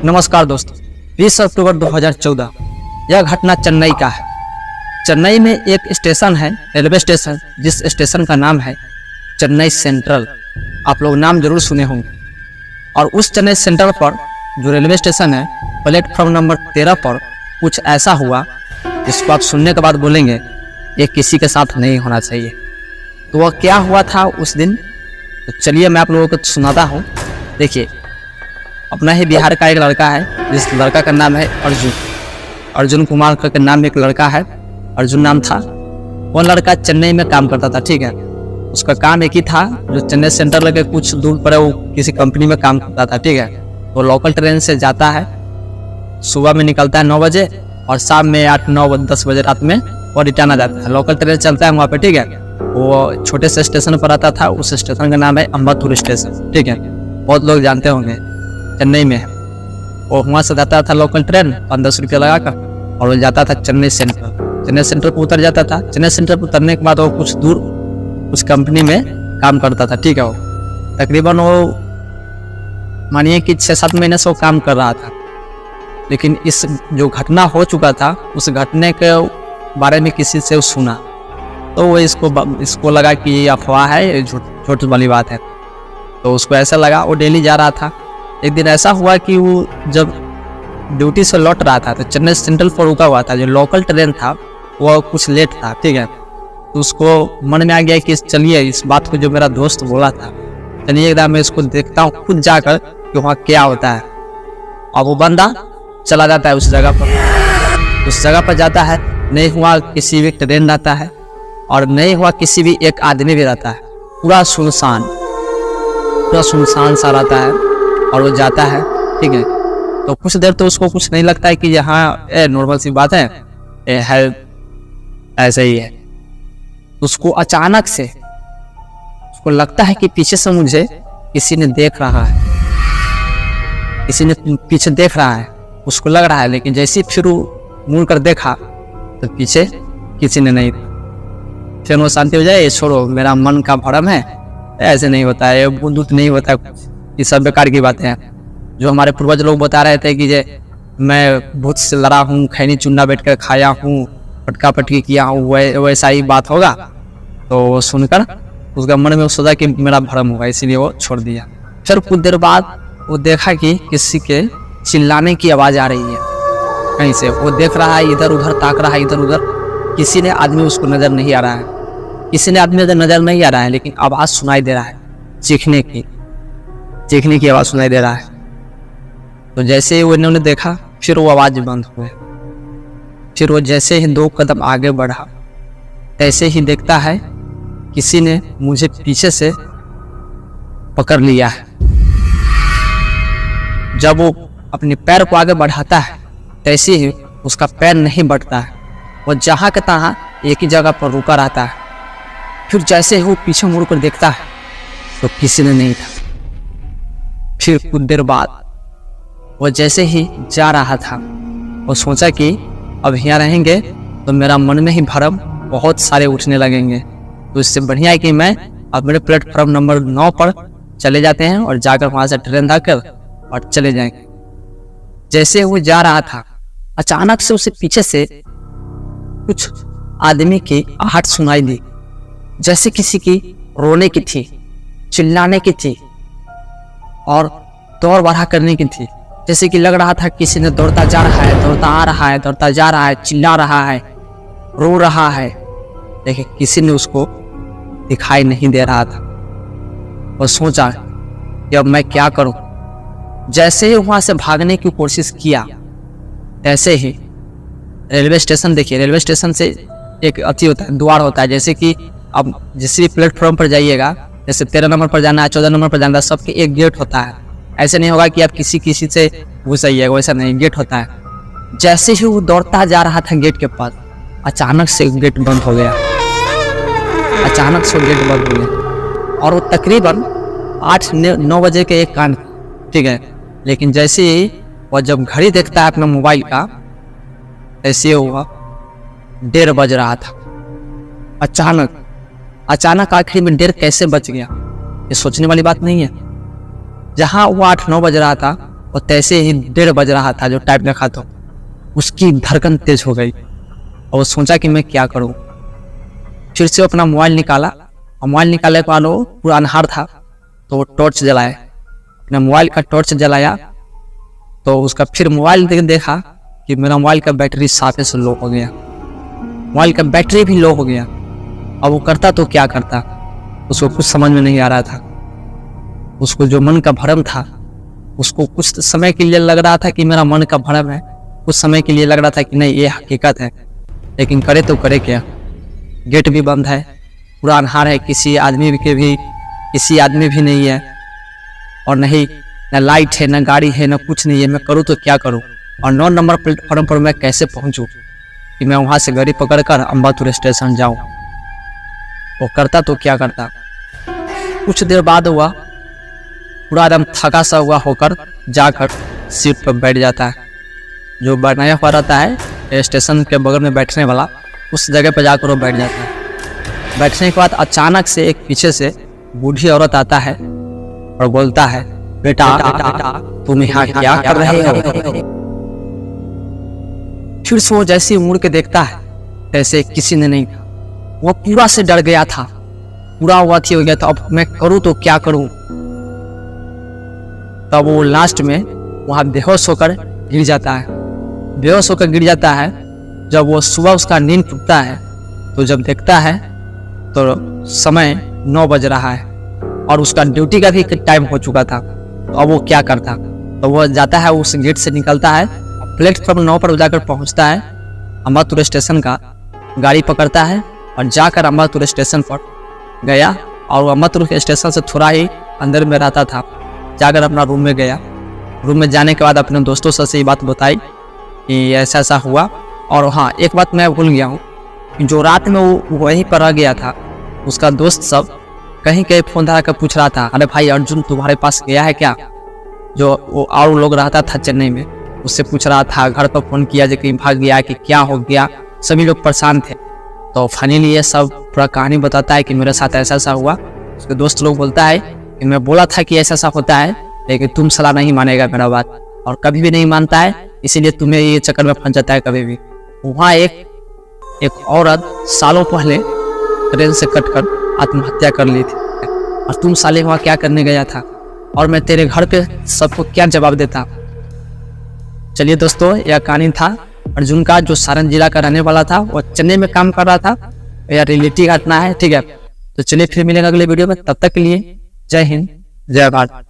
नमस्कार दोस्तों, 20 अक्टूबर 2014 यह घटना चेन्नई का है। चेन्नई में एक स्टेशन है, रेलवे स्टेशन, जिस स्टेशन का नाम है चेन्नई सेंट्रल। आप लोग नाम जरूर सुने होंगे। और उस चेन्नई सेंट्रल पर जो रेलवे स्टेशन है, प्लेटफॉर्म नंबर 13 पर कुछ ऐसा हुआ जिसको आप सुनने के बाद बोलेंगे ये किसी के साथ नहीं होना चाहिए। तो वह क्या हुआ था उस दिन, तो चलिए मैं आप लोगों को सुनाता हूँ। देखिए, अपना ही बिहार का एक लड़का है, जिस लड़का का नाम है अर्जुन कुमार का नाम एक लड़का है, अर्जुन नाम था। वो लड़का चेन्नई में काम करता था, ठीक है। उसका काम एक ही था, जो चेन्नई सेंट्रल के कुछ दूर पर वो किसी कंपनी में काम करता था, ठीक है। वो लोकल ट्रेन से जाता है, सुबह में निकलता है 9 बजे और शाम में 8, 9, 10 बजे रात में वो रिटर्न आ जाता है। लोकल ट्रेन चलता है वहाँ पे, ठीक है। वो छोटे से स्टेशन पर आता था, उस स्टेशन का नाम है अम्बातूर स्टेशन, ठीक है। बहुत लोग जानते होंगे, चेन्नई में है। और वहाँ से जाता था लोकल ट्रेन 5-10 रुपये लगा कर, और वो जाता था चेन्नई सेंट्रल। चेन्नई सेंट्रल पर उतर जाता था। चेन्नई सेंट्रल पर उतरने के बाद वो कुछ दूर उस कंपनी में काम करता था, ठीक है। वो तकरीबन वो मानिए कि 6-7 महीने से वो काम कर रहा था। लेकिन इस जो घटना हो चुका था, उस घटने के बारे में किसी से सुना, तो वो इसको लगा कि ये अफवाह है, झूठ वाली बात है। तो उसको ऐसा लगा, वो डेली जा रहा था। एक दिन ऐसा हुआ कि वो जब ड्यूटी से लौट रहा था तो चेन्नई सेंट्रल पर रुका हुआ था। जो लोकल ट्रेन था वो कुछ लेट था, ठीक है। तो उसको मन में आ गया कि चलिए इस बात को जो मेरा दोस्त बोला था, चलिए एकदम मैं इसको देखता हूँ खुद जाकर कि वहाँ क्या होता है। और वो बंदा चला जाता है उस जगह पर। उस जगह पर जाता है, नहीं हुआ किसी भी ट्रेन रहता है और नहीं हुआ किसी भी एक आदमी भी रहता है। पूरा सुनसान सा रहता है। और वो जाता है, ठीक है। तो कुछ देर तो उसको कुछ नहीं लगता है कि यहाँ नॉर्मल सी बात है, ऐसे ही है। उसको अचानक से उसको लगता है कि पीछे से मुझे किसी ने देख रहा है, किसी ने पीछे देख रहा है, उसको लग रहा है। लेकिन जैसे फिर वो मुड़ कर देखा तो पीछे किसी ने नहीं था। फिर वो शांति हो जाए, ये छोड़ो, मेरा मन का भ्रम है, ऐसे नहीं होता है, बुद्धूत नहीं होता है, ये सब बेकार की बातें हैं। जो हमारे पूर्वज लोग बता रहे थे कि मैं भूत से लड़ा हूँ, खैनी चुन्ना बैठ कर खाया हूँ, पटका पटकी किया हूँ, वैसा ही बात होगा। तो सुनकर उसका मन में सोचा कि मेरा भ्रम होगा, इसीलिए वो छोड़ दिया। फिर कुछ देर बाद वो देखा कि किसी के चिल्लाने की आवाज़ आ रही है कहीं से। वो देख रहा है, इधर उधर ताक रहा है, इधर उधर। किसी ने आदमी उसको नज़र नहीं आ रहा है, किसी ने आदमी नज़र नहीं आ रहा है, लेकिन आवाज़ सुनाई दे रहा है, चीखने की आवाज़ सुनाई दे रहा है। तो जैसे ही उन्होंने देखा, फिर वो आवाज़ बंद हुई। फिर वो जैसे ही 2 कदम आगे बढ़ा, तैसे ही देखता है किसी ने मुझे पीछे से पकड़ लिया है। जब वो अपने पैर को आगे बढ़ाता है, तैसे ही उसका पैर नहीं बढ़ता है, वो जहाँ के तहाँ एक ही जगह पर रुका रहता है। फिर जैसे ही वो पीछे मुड़ कर देखता है तो किसी ने नहीं था। फिर कुछ देर बाद वो जैसे ही जा रहा था, वो सोचा कि अब यहाँ रहेंगे तो मेरा मन में ही भ्रम बहुत सारे उठने लगेंगे। तो इससे बढ़िया है कि मैं अब मेरे प्लेटफॉर्म नंबर 9 पर चले जाते हैं और जाकर वहाँ से ट्रेन धक्कर और चले जाएंगे। जैसे वो जा रहा था, अचानक से उसे पीछे से कुछ आदमी की आहट सुनाई दी, जैसे किसी की रोने की थी, चिल्लाने की थी और दौड़ बढ़ा करने की थी। जैसे कि लग रहा था किसी ने दौड़ता जा रहा है, दौड़ता आ रहा है, दौड़ता जा रहा है, चिल्ला रहा है, रो रहा है। देखिए, किसी ने उसको दिखाई नहीं दे रहा था। और सोचा कि अब मैं क्या करूं। जैसे ही वहां से भागने की कोशिश किया, ऐसे ही रेलवे स्टेशन, देखिए रेलवे स्टेशन से एक अति होता है, द्वार होता है। जैसे कि अब जिस भी प्लेटफॉर्म पर जाइएगा, जैसे 13 नंबर पर जाना है, 14 नंबर पर जाना है, सबके एक गेट होता है। ऐसे नहीं होगा कि आप किसी से घुस आइएगा, वैसा नहीं, गेट होता है। जैसे ही वो दौड़ता जा रहा था गेट के पास, अचानक से गेट बंद हो गया। अचानक से गेट बंद हो गया और वो तकरीबन 8-9 बजे के एक कान, ठीक है। लेकिन जैसे ही वो जब घड़ी देखता है अपना मोबाइल का, ऐसे हुआ 1:30 बज रहा था। अचानक आखिर में 1:30 कैसे बच गया, ये सोचने वाली बात नहीं है। जहाँ वो 8-9 बज रहा था, और तैसे ही 1:30 बज रहा था जो टाइम रखा तो उसकी धड़कन तेज हो गई और वो सोचा कि मैं क्या करूं। फिर से अपना मोबाइल निकाला और मोबाइल निकालने के बाद वो पूरा अंधार था तो वो टॉर्च जलाया, अपने मोबाइल का टॉर्च जलाया तो उसका फिर मोबाइल देखा कि मेरा मोबाइल का बैटरी साफे से लो हो गया, मोबाइल का बैटरी भी लो हो गया। अब वो करता तो क्या करता, उसको कुछ समझ में नहीं आ रहा था। उसको जो मन का भ्रम था, उसको कुछ समय के लिए लग रहा था कि मेरा मन का भ्रम है, कुछ समय के लिए लग रहा था कि नहीं ये हकीकत है, लेकिन करे तो करे क्या। गेट भी बंद है, पूरा अंधार है, किसी आदमी भी नहीं है और नहीं न लाइट है, न गाड़ी है, न कुछ नहीं है। मैं करूँ तो क्या करूँ और 9 नंबर प्लेटफॉर्म पर मैं कैसे पहुँचूँ कि मैं वहाँ से गाड़ी पकड़कर अम्बातुर स्टेशन जाऊँ। वो करता तो क्या करता। कुछ देर बाद हुआ पूरा एकदम थका सा हुआ होकर जाकर सीट पर बैठ जाता है। जो बनाया हुआ रहता है स्टेशन के बगल में बैठने वाला, उस जगह पर जाकर वो बैठ जाता है। बैठने के बाद अचानक से एक पीछे से बूढ़ी औरत आता है और बोलता है, बेटा तुम यहाँ क्या कर रहे हो। फिर से वो जैसे मुड़ के देखता है तैसे किसी ने नहीं था। वो पूरा से डर गया था, पूरा हुआ थी हो गया था। अब मैं करूँ तो क्या करूँ। तब वो लास्ट में वहाँ बेहोश होकर गिर जाता है। बेहोश होकर गिर जाता है। जब वो सुबह उसका नींद टूटता है तो जब देखता है तो समय 9 बज रहा है और उसका ड्यूटी का भी टाइम हो चुका था। तो अब वो क्या करता, तो वो जाता है, उस गेट से निकलता है, प्लेटफॉर्म 9 पर जाकर पहुंचता है अम्बातुर स्टेशन का, गाड़ी पकड़ता है और जाकर अम्बातुर स्टेशन पर गया। और अम्बातुर स्टेशन से थोड़ा ही अंदर में रहता था। जाकर अपना रूम में गया। रूम में जाने के बाद अपने दोस्तों से ये बात बताई कि ऐसा ऐसा हुआ। और हाँ, एक बात मैं भूल गया हूँ कि जो रात में वो वहीं पर रह गया था, उसका दोस्त सब कहीं कहीं फोन धरा कर पूछ रहा था, अरे भाई अर्जुन तुम्हारे पास गया है क्या। जो वो और लोग रहता था चेन्नई में, उससे पूछ रहा था, घर पर फोन किया जो कहीं भाग गया कि क्या हो गया। सभी लोग परेशान थे। तो फाइनली ये सब पूरा कहानी बताता है कि मेरे साथ ऐसा ऐसा हुआ। उसके दोस्त लोग बोलता है कि मैं बोला था कि ऐसा ऐसा होता है, लेकिन तुम सलाह नहीं मानेगा मेरा बात, और कभी भी नहीं मानता है, इसीलिए तुम्हें ये चक्कर में फंस जाता है कभी भी। वहाँ एक औरत सालों पहले ट्रेन से कटकर आत्महत्या कर ली थी, और तुम साले वहाँ क्या करने गया था, और मैं तेरे घर पे सबको क्या जवाब देता। चलिए दोस्तों, यह कहानी था अर्जुन का, जो सारण जिला का रहने वाला था, वो चेन्नई में काम कर रहा था। यह रियलिटी घटना है, ठीक है। तो चलिए फिर मिलेंगे अगले वीडियो में, तब तक के लिए जय हिंद जय भारत।